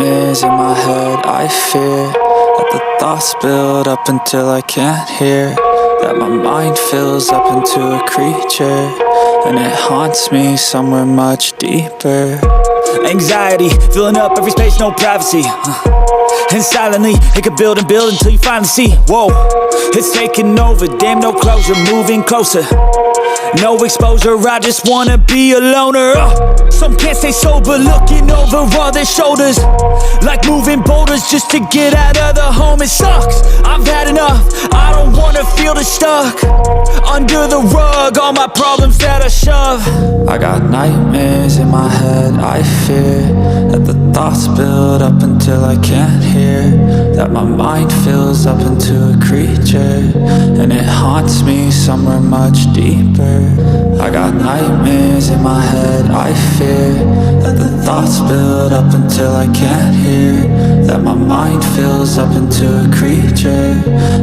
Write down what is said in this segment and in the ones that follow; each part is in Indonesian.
nightmares in my head. I fear that the thoughts build up until I can't hear, that my mind fills up into a creature, and it haunts me somewhere much deeper. Anxiety, filling up every space, no privacy. And silently, it could build and build until you finally see. Whoa, it's taking over, damn no closure, moving closer. No exposure, I just wanna be a loner. Some can't stay sober, looking over all their shoulders, like moving boulders just to get out of the home. It sucks, I've had enough, I don't wanna feel the stuck under the rug, all my problems that I shove. I got nightmares in my head. I fear that the thoughts build up until I can't hear, that my mind fills up into a creature, and it haunts me somewhere much deeper. I got nightmares in my head. I fear that the thoughts build up until I can't hear, that my mind fills up into a creature,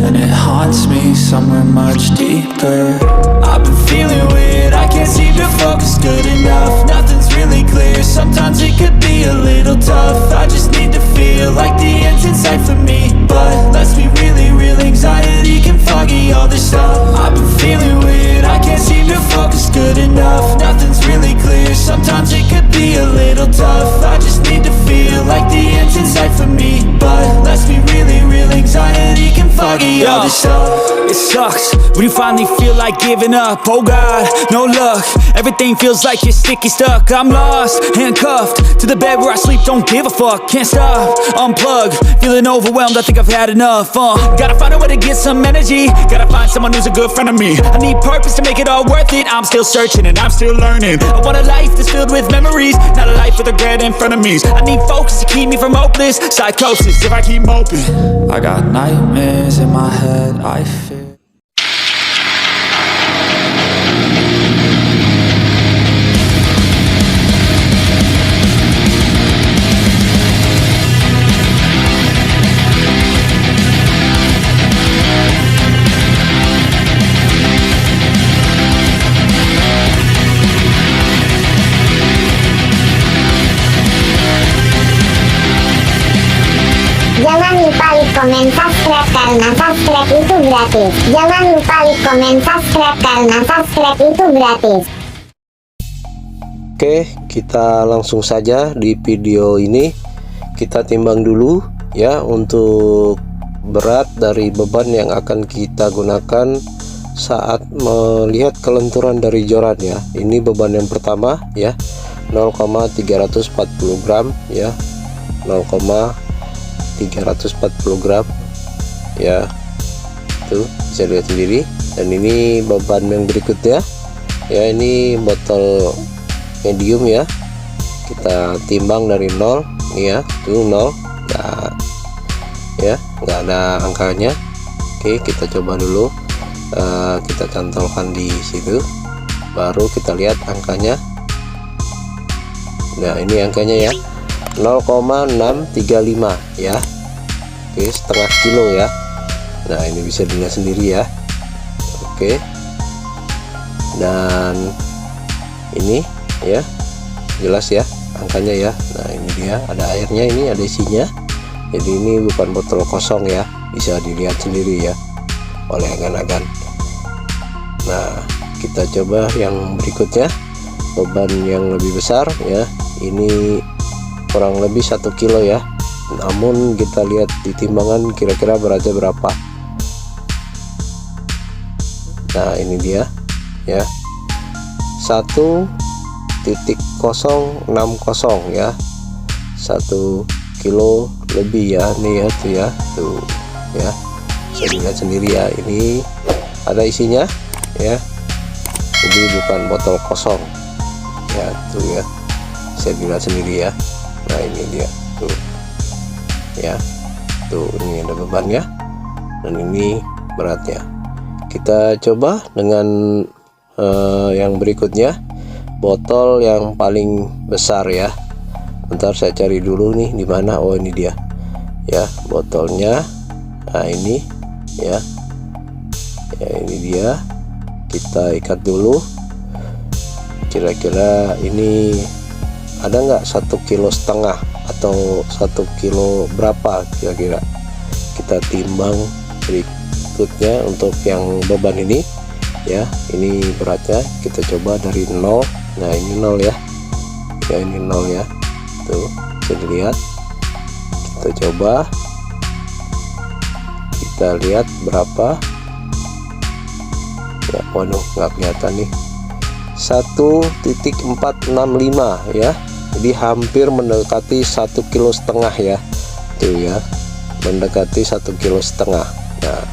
and it haunts me somewhere much deeper. I've been feeling weird, I can't seem to focus good enough. Nothing's really clear, sometimes it could be a little tough. I just need to feel like the end's in sight for me, but let's be really real, anxiety can foggy all this stuff. I've been feeling weird, I can't seem to focus good enough. Nothing's really clear, sometimes it could be a little tough. I just need to feel like the end's in sight for me, but let's be really real, anxiety can foggy all this stuff. It sucks when you finally feel like giving up. Oh God, no luck, everything feels like you're sticky stuck. I'm lost, handcuffed to the bed where I sleep, don't give a fuck. Can't stop, unplug, feeling overwhelmed, I think I've had enough. Gotta find a way to get some energy, gotta find someone who's a good friend of me. I need purpose to make it all worth it, I'm still searching and I'm still learning. I want a life that's filled with memories, not a life with regret and frenemies. I need focus to keep me from hopeless psychosis if I keep moping. I got nightmares in my head. I fear. Jangan lupa like, komen, subscribe karena subscribe itu gratis. Jangan lupa like, komen, subscribe karena subscribe itu gratis. Oke, kita langsung saja di video ini kita timbang dulu ya untuk berat dari beban yang akan kita gunakan saat melihat kelenturan dari joran ya. Ini beban yang pertama ya, 0,340 gram ya, 0,340 gram ya, tuh bisa lihat sendiri. Dan ini beban yang berikutnya ya, ini botol medium ya, kita timbang dari 0 ya, tuh 0 nggak ada angkanya. Oke, kita coba dulu, kita cantolkan di situ, baru kita lihat angkanya. Nah, ini angkanya ya, 0,635 ya. Oke, setengah kilo ya. Nah, ini bisa dilihat sendiri ya. Oke, dan ini ya jelas ya angkanya ya. Nah, ini dia, ada airnya, ini ada isinya, jadi ini bukan botol kosong ya, bisa dilihat sendiri ya oleh agan-agan. Nah, kita coba yang berikutnya, beban yang lebih besar ya, ini kurang lebih 1 kilo ya, namun kita lihat di timbangan kira-kira beratnya berapa. Nah, ini dia ya, 1,060 ya, 1 kilo lebih ya. Nih ya, tuh ya, tuh ya, bisa dilihat sendiri ya, ini ada isinya ya, jadi bukan botol kosong ya, tuh ya, bisa dilihat sendiri ya. Nah, ini dia tuh ya, tuh ini ada bebannya dan ini beratnya. Kita coba dengan yang berikutnya, botol yang paling besar ya. Bentar, saya cari dulu nih di mana. Oh, ini dia ya botolnya. Nah, ini ya, ini dia. Kita ikat dulu, kira-kira ini ada nggak 1,5 kilo atau 1 kilo berapa kira-kira. Kita timbang berikutnya untuk yang beban ini ya. Ini beratnya kita coba dari 0. Nah ini 0 ya, ini 0 ya, tuh bisa dilihat. Kita coba, kita lihat berapa ya. Waduh, nggak kelihatan nih, 1.465 ya. Jadi hampir mendekati 1,5 kilo ya, tuh ya, mendekati 1,5 kilo. Nah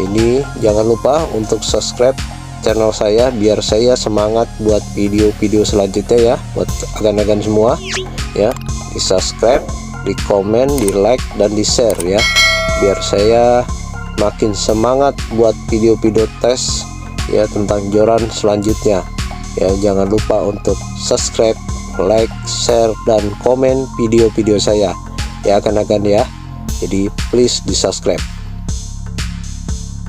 ini jangan lupa untuk subscribe channel saya biar saya semangat buat video-video selanjutnya ya, buat agan-agan semua ya. Di subscribe, di komen, di like, dan di share ya, biar saya makin semangat buat video-video tes ya tentang joran selanjutnya ya. Jangan lupa untuk subscribe, like, share, dan komen video-video saya ya agan-agan ya. Jadi please di subscribe.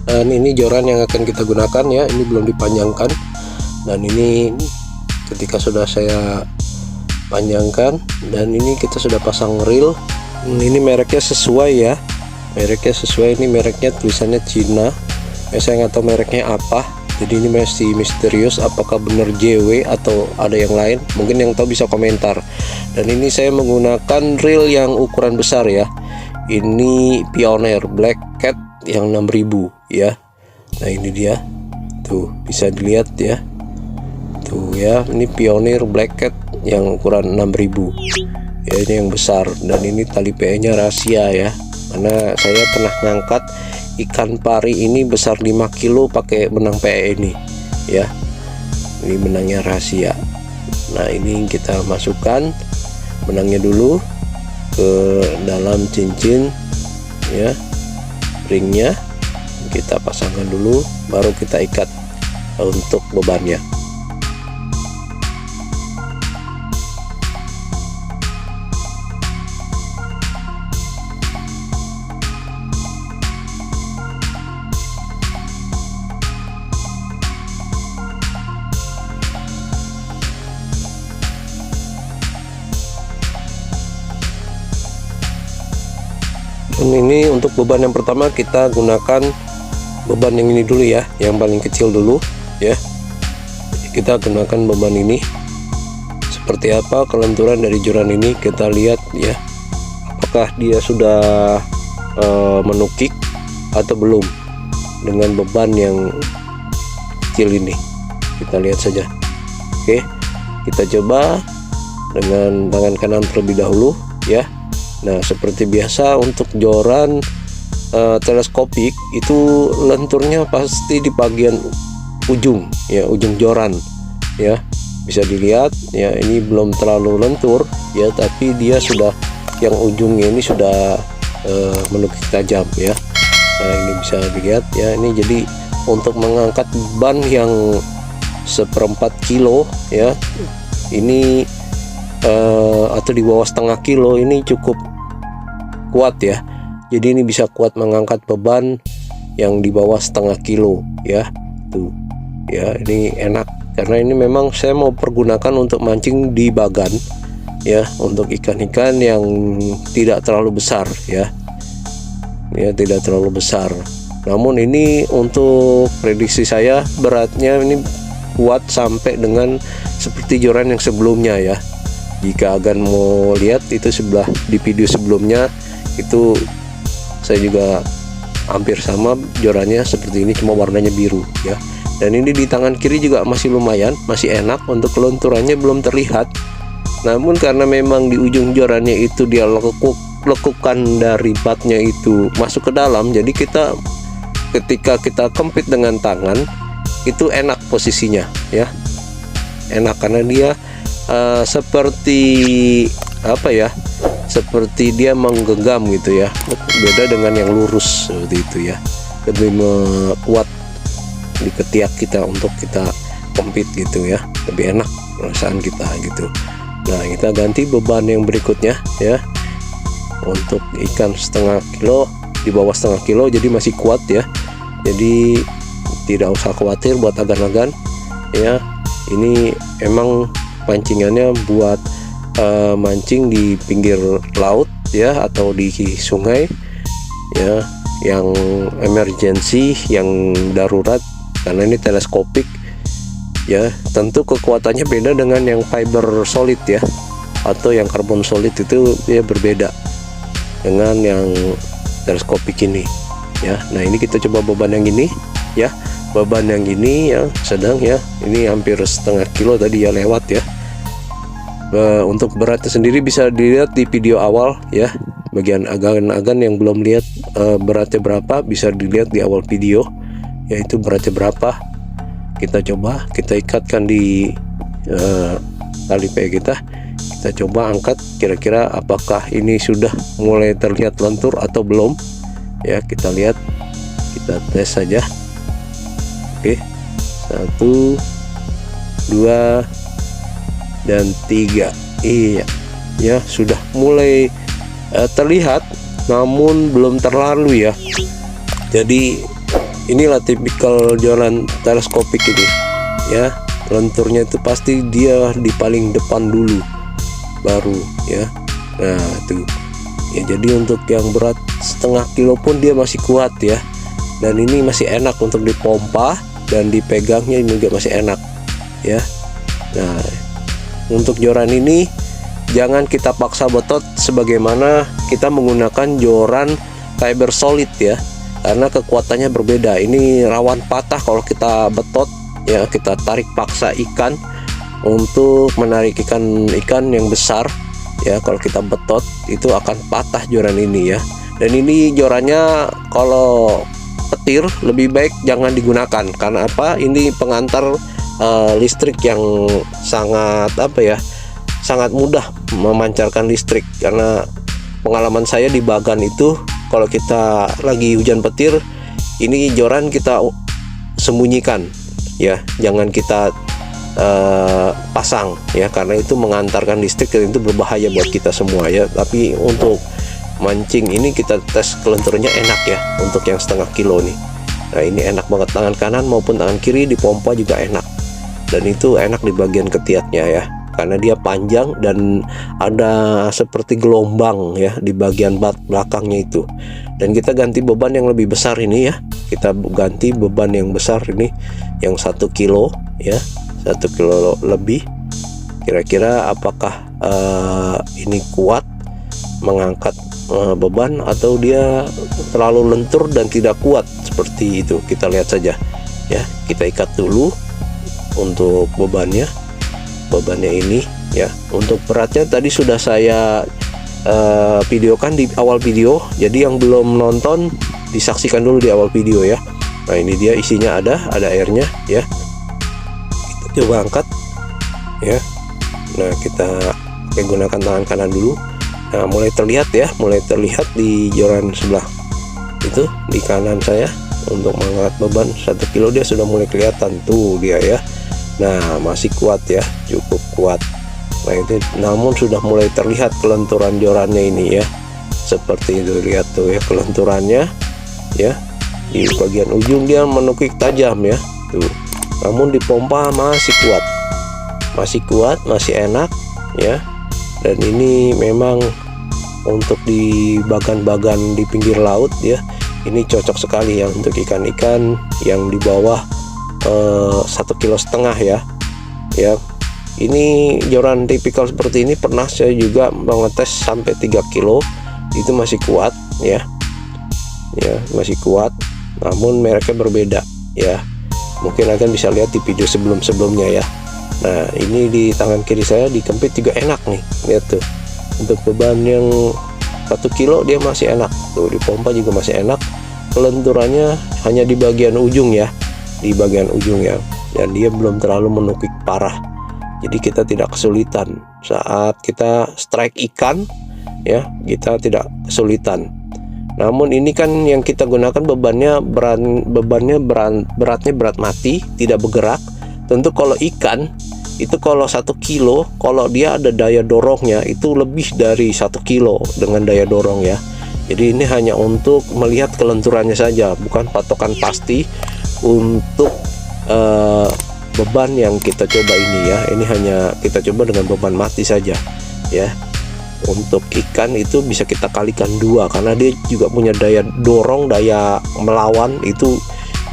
Dan ini joran yang akan kita gunakan ya, ini belum dipanjangkan. Dan ini ketika sudah saya panjangkan, dan ini kita sudah pasang reel. Ini mereknya sesuai ya, mereknya sesuai. Ini mereknya tulisannya Cina ya, saya nggak tahu mereknya apa, jadi ini masih misterius apakah benar JW atau ada yang lain. Mungkin yang tahu bisa komentar. Dan ini saya menggunakan reel yang ukuran besar ya, ini Pioneer Black Cat yang 6000 ya. Nah ini dia tuh, bisa dilihat ya, tuh ya, ini Pioneer Black Cat yang ukuran 6000 ya, ini yang besar. Dan ini tali PE nya rahasia ya, karena saya pernah ngangkat ikan pari ini besar 5 kilo pakai benang PE ini ya. Ini benangnya rahasia. Nah ini kita masukkan benangnya dulu ke dalam cincin ya, ringnya kita pasangkan dulu, baru kita ikat untuk bebannya. Dan ini untuk beban yang pertama kita gunakan beban yang ini dulu ya, yang paling kecil dulu ya. Kita gunakan beban ini. Seperti apa kelenturan dari joran ini, kita lihat ya, apakah dia sudah menukik atau belum dengan beban yang kecil ini. Kita lihat saja. Oke, kita coba dengan tangan kanan terlebih dahulu ya. Nah seperti biasa untuk joran teleskopik itu lenturnya pasti di bagian ujung ya, ujung joran ya. Bisa dilihat ya, ini belum terlalu lentur ya, tapi dia sudah, yang ujungnya ini sudah menukik tajam ya. Nah ini bisa dilihat ya, ini jadi untuk mengangkat beban yang 1/4 kilo ya, ini atau di bawah 1/2 kilo, ini cukup kuat ya. Jadi ini bisa kuat mengangkat beban yang di bawah 1/2 kilo ya. Tuh ya, ini enak karena ini memang saya mau pergunakan untuk mancing di bagan ya, untuk ikan-ikan yang tidak terlalu besar ya, tidak terlalu besar. Namun ini untuk prediksi saya beratnya ini kuat sampai dengan seperti joran yang sebelumnya ya. Jika agan mau lihat itu sebelah di video sebelumnya, itu saya juga hampir sama jorannya seperti ini, cuma warnanya biru ya. Dan ini di tangan kiri juga masih lumayan, masih enak, untuk kelunturannya belum terlihat. Namun karena memang di ujung jorannya itu dia lekukan dari batnya itu masuk ke dalam, jadi ketika kita kempit dengan tangan itu enak posisinya ya, enak karena dia seperti apa ya, seperti dia menggenggam gitu ya, beda dengan yang lurus seperti itu ya, lebih kuat di ketiak kita untuk kita kempit gitu ya, lebih enak perasaan kita gitu. Nah kita ganti beban yang berikutnya ya, untuk ikan 1/2 kilo, di bawah 1/2 kilo, jadi masih kuat ya, jadi tidak usah khawatir buat agan-agan ya. Ini emang pancingannya buat mancing di pinggir laut ya, atau di sungai ya, yang emergency, yang darurat, karena ini teleskopik ya. Tentu kekuatannya beda dengan yang fiber solid ya, atau yang karbon solid, itu ya berbeda dengan yang teleskopik ini ya. Nah, ini kita coba beban yang ini ya, beban yang ini ya sedang ya, ini hampir setengah kilo tadi ya lewat ya. Untuk beratnya sendiri bisa dilihat di video awal ya, bagian agan-agan yang belum lihat beratnya berapa bisa dilihat di awal video, yaitu beratnya berapa. Kita coba, kita ikatkan di tali PE kita coba angkat, kira-kira apakah ini sudah mulai terlihat lentur atau belum ya. Kita lihat, kita tes saja. Oke, 1, 2 dan 3. Iya ya, sudah mulai terlihat, namun belum terlalu ya. Jadi inilah tipikal joran teleskopik ini ya. Lenturnya itu pasti dia di paling depan dulu baru ya. Nah tuh ya, jadi untuk yang berat setengah kilo pun dia masih kuat ya, dan ini masih enak untuk dipompa dan dipegangnya juga masih enak ya. Nah, untuk joran ini jangan kita paksa betot sebagaimana kita menggunakan joran fiber solid ya, karena kekuatannya berbeda. Ini rawan patah kalau kita betot ya, kita tarik paksa ikan untuk menarik ikan yang besar ya. Kalau kita betot itu akan patah joran ini ya. Dan ini jorannya kalau petir lebih baik jangan digunakan, karena apa? Ini pengantar listrik yang sangat sangat mudah memancarkan listrik. Karena pengalaman saya di Bagan itu, kalau kita lagi hujan petir, ini joran kita sembunyikan ya, jangan kita pasang ya, karena itu mengantarkan listrik dan itu berbahaya buat kita semua ya. Tapi untuk mancing ini kita tes kelenturannya enak ya, untuk yang setengah kilo nih. Nah, ini enak banget, tangan kanan maupun tangan kiri dipompa juga enak. Dan itu enak di bagian ketiaknya ya, karena dia panjang dan ada seperti gelombang ya di bagian belakangnya itu. Dan kita ganti beban yang lebih besar ini ya, kita ganti beban yang besar ini, yang 1 kilo ya, 1 kilo lebih. Kira-kira apakah ini kuat mengangkat beban, atau dia terlalu lentur dan tidak kuat seperti itu. Kita lihat saja ya. Kita ikat dulu untuk bebannya ini ya. Untuk beratnya tadi sudah saya videokan di awal video, jadi yang belum nonton disaksikan dulu di awal video ya. Nah, ini dia isinya, ada airnya ya. Kita coba angkat ya. Nah, kita gunakan tangan kanan dulu. Nah, mulai terlihat ya, mulai terlihat di joran sebelah itu di kanan saya. Untuk mengangkat beban 1 kilo dia sudah mulai kelihatan tuh dia ya. Nah, masih kuat ya, cukup kuat. Nah, itu namun sudah mulai terlihat kelenturan jorannya ini ya, seperti itu. Lihat tuh ya kelenturannya ya, di bagian ujung dia menukik tajam ya tuh. Namun dipompa masih kuat, masih enak ya. Dan ini memang untuk di bagan-bagan di pinggir laut ya, ini cocok sekali ya untuk ikan-ikan yang di bawah 1,5 kilo ya. Ini joran tipikal seperti ini pernah saya juga mengetes sampai 3 kilo, itu masih kuat ya, masih kuat. Namun mereknya berbeda ya, mungkin akan bisa lihat di video sebelumnya ya. Nah, ini di tangan kiri saya dikempit juga enak nih, lihat tuh. Untuk beban yang 1 kilo dia masih enak tuh, dipompa juga masih enak. Kelenturannya hanya di bagian ujung ya, dan dia belum terlalu menukik parah, jadi kita tidak kesulitan saat kita strike ikan ya, kita tidak kesulitan. Namun ini kan yang kita gunakan beratnya berat mati, tidak bergerak. Tentu kalau ikan itu kalau 1 kilo, kalau dia ada daya dorongnya itu lebih dari 1 kilo dengan daya dorong ya. Jadi ini hanya untuk melihat kelenturannya saja, bukan patokan pasti untuk beban yang kita coba ini ya. Ini hanya kita coba dengan beban mati saja. ya. Untuk ikan itu bisa kita kalikan 2 karena dia juga punya daya dorong, daya melawan itu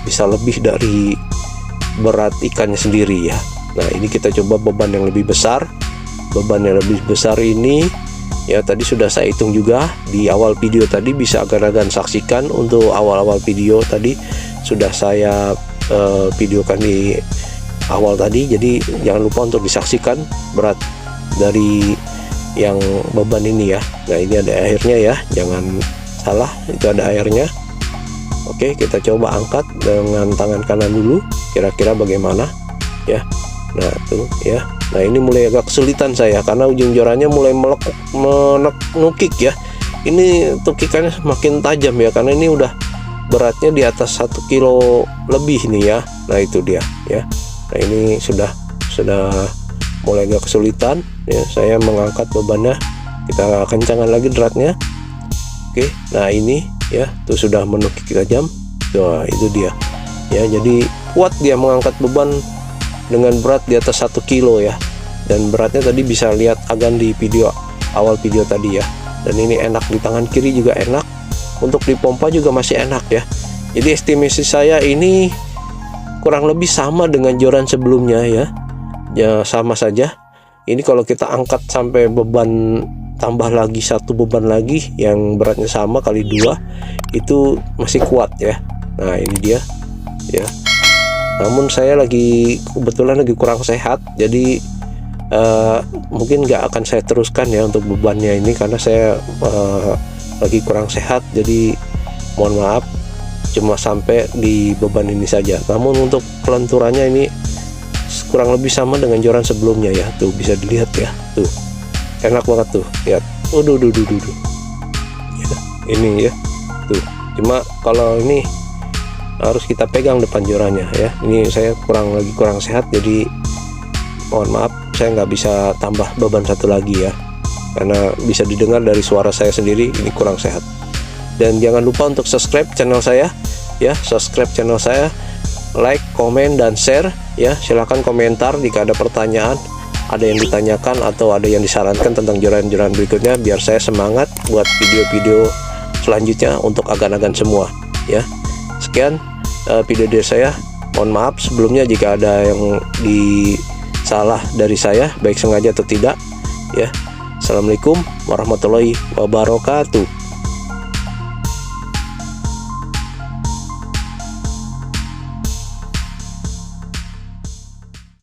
bisa lebih dari berat ikannya sendiri ya. Nah ini kita coba beban yang lebih besar. Beban yang lebih besar ini ya tadi sudah saya hitung juga di awal video tadi, bisa agan-agan saksikan untuk awal-awal video tadi sudah saya videokan di awal tadi. Jadi jangan lupa untuk disaksikan berat dari yang beban ini ya. Nah ini ada airnya ya, jangan salah, itu ada airnya. Oke, kita coba angkat dengan tangan kanan dulu, kira-kira bagaimana ya. Nah tuh ya. Nah ini mulai agak kesulitan saya karena ujung jorannya mulai menukik ya. Ini tukikannya semakin tajam ya, karena ini udah beratnya di atas 1 kilo lebih nih ya. Nah itu dia ya. Nah ini sudah mulai agak kesulitan ya, saya mengangkat bebannya. Kita kencangkan lagi deratnya. Oke, nah ini ya tuh sudah menukik tajam. Tuh itu dia ya, jadi kuat dia mengangkat beban dengan berat di atas 1 kilo ya. Dan beratnya tadi bisa lihat agan di video awal video tadi ya. Dan ini enak di tangan kiri juga enak, untuk dipompa juga masih enak ya. Jadi estimasi saya ini kurang lebih sama dengan joran sebelumnya ya. Ya sama saja. Ini kalau kita angkat sampai beban tambah lagi 1 beban lagi yang beratnya sama kali 2 itu masih kuat ya. Nah ini dia ya. Namun saya kebetulan lagi kurang sehat, jadi mungkin nggak akan saya teruskan ya untuk bebannya ini karena saya lagi kurang sehat. Jadi mohon maaf, cuma sampai di beban ini saja. Namun untuk kelenturannya ini kurang lebih sama dengan joran sebelumnya ya. Tuh bisa dilihat ya, tuh enak banget tuh, lihat. Ya, ini ya tuh. Cuma kalau ini harus kita pegang depan jorannya ya. Ini saya kurang sehat, jadi mohon maaf saya nggak bisa tambah beban 1 lagi ya, karena bisa didengar dari suara saya sendiri ini kurang sehat. Dan jangan lupa untuk subscribe channel saya ya, subscribe channel saya, like, komen, dan share ya. Silahkan komentar jika ada pertanyaan, ada yang ditanyakan atau ada yang disarankan tentang joran-joran berikutnya, biar saya semangat buat video-video selanjutnya untuk agan-agan semua ya. Sekian video dari saya. Mohon maaf sebelumnya jika ada yang salah dari saya, baik sengaja atau tidak ya. Assalamualaikum warahmatullahi wabarakatuh.